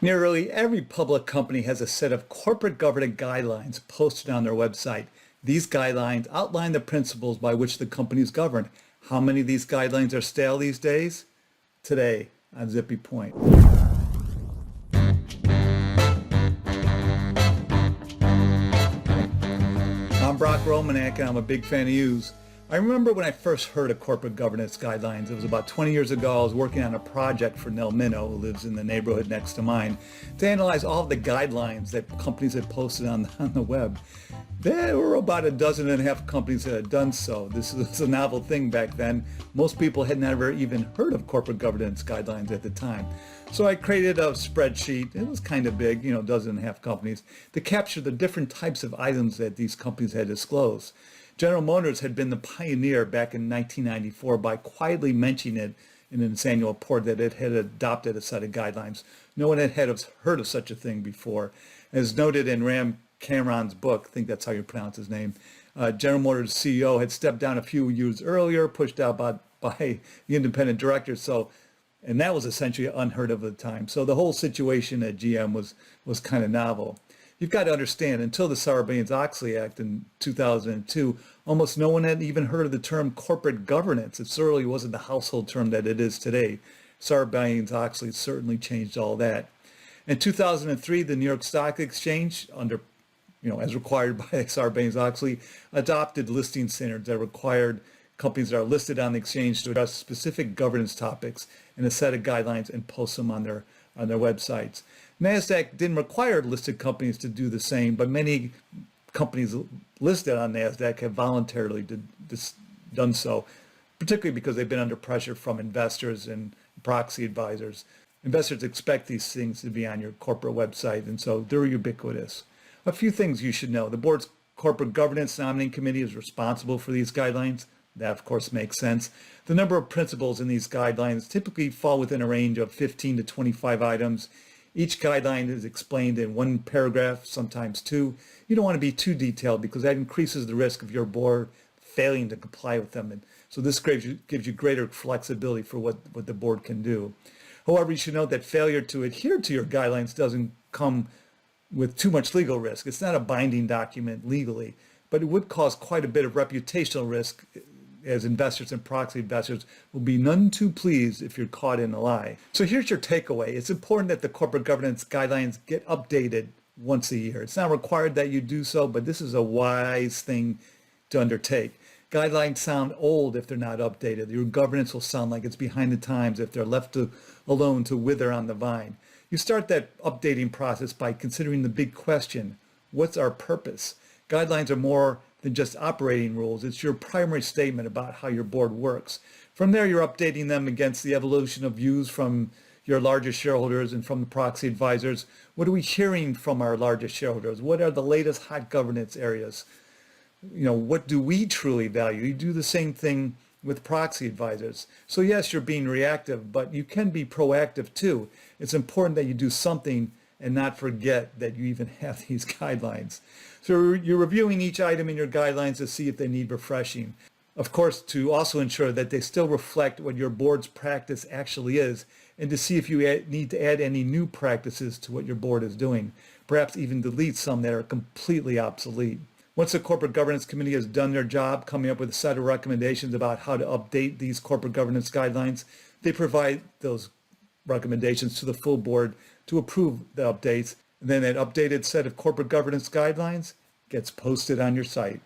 Nearly every public company has a set of corporate governance guidelines posted on their website. These guidelines outline the principles by which the company is governed. How many of these guidelines are stale these days? Today on Zippy Point. I'm Brock Romanek and I'm a big fan of yous. I remember when I first heard of corporate governance guidelines. It was about 20 years ago. I was working on a project for Nell Minnow, who lives in the neighborhood next to mine, to analyze all of the guidelines that companies had posted on the web. There were about a dozen and a half companies that had done so. This was a novel thing back then. Most people had never even heard of corporate governance guidelines at the time. So I created a spreadsheet. It was kind of big, a dozen and a half companies, to capture the different types of items that these companies had disclosed. General Motors had been the pioneer back in 1994 by quietly mentioning it in its annual report that it had adopted a set of guidelines. No one had heard of such a thing before. As noted in Ram Cameron's book, I think that's how you pronounce his name, General Motors CEO had stepped down a few years earlier, pushed out by the independent directors. And that was essentially unheard of at the time. So the whole situation at GM was kind of novel. You've got to understand, until the Sarbanes-Oxley Act in 2002, almost no one had even heard of the term corporate governance. It certainly wasn't the household term that it is today. Sarbanes-Oxley certainly changed all that. In 2003, the New York Stock Exchange, as required by Sarbanes-Oxley, adopted listing standards that required companies that are listed on the exchange to address specific governance topics in a set of guidelines and post them on their websites. NASDAQ didn't require listed companies to do the same, but many companies listed on NASDAQ have voluntarily done so, particularly because they've been under pressure from investors and proxy advisors. Investors expect these things to be on your corporate website, and so they're ubiquitous. A few things you should know. The board's corporate governance nominating committee is responsible for these guidelines. That, of course, makes sense. The number of principles in these guidelines typically fall within a range of 15 to 25 items. Each guideline is explained in one paragraph, sometimes two. You don't want to be too detailed because that increases the risk of your board failing to comply with them. And so this gives you greater flexibility for what the board can do. However, you should note that failure to adhere to your guidelines doesn't come with too much legal risk. It's not a binding document legally, but it would cause quite a bit of reputational risk, as investors and proxy investors will be none too pleased if you're caught in a lie. So here's your takeaway. It's important that the corporate governance guidelines get updated once a year. It's not required that you do so, but this is a wise thing to undertake. Guidelines sound old if they're not updated. Your governance will sound like it's behind the times if they're left alone to wither on the vine. You start that updating process by considering the big question: what's our purpose? Guidelines are more than just operating rules. It's your primary statement about how your board works. From there, you're updating them against the evolution of views from your largest shareholders and from the proxy advisors. What are we hearing from our largest shareholders? What are the latest hot governance areas? What do we truly value? You do the same thing with proxy advisors. So yes, you're being reactive, but you can be proactive too. It's important that you do something and not forget that you even have these guidelines. So you're reviewing each item in your guidelines to see if they need refreshing. Of course, to also ensure that they still reflect what your board's practice actually is, and to see if you need to add any new practices to what your board is doing. Perhaps even delete some that are completely obsolete. Once the corporate governance committee has done their job coming up with a set of recommendations about how to update these corporate governance guidelines, they provide those recommendations to the full board to approve the updates. And then that updated set of corporate governance guidelines gets posted on your site.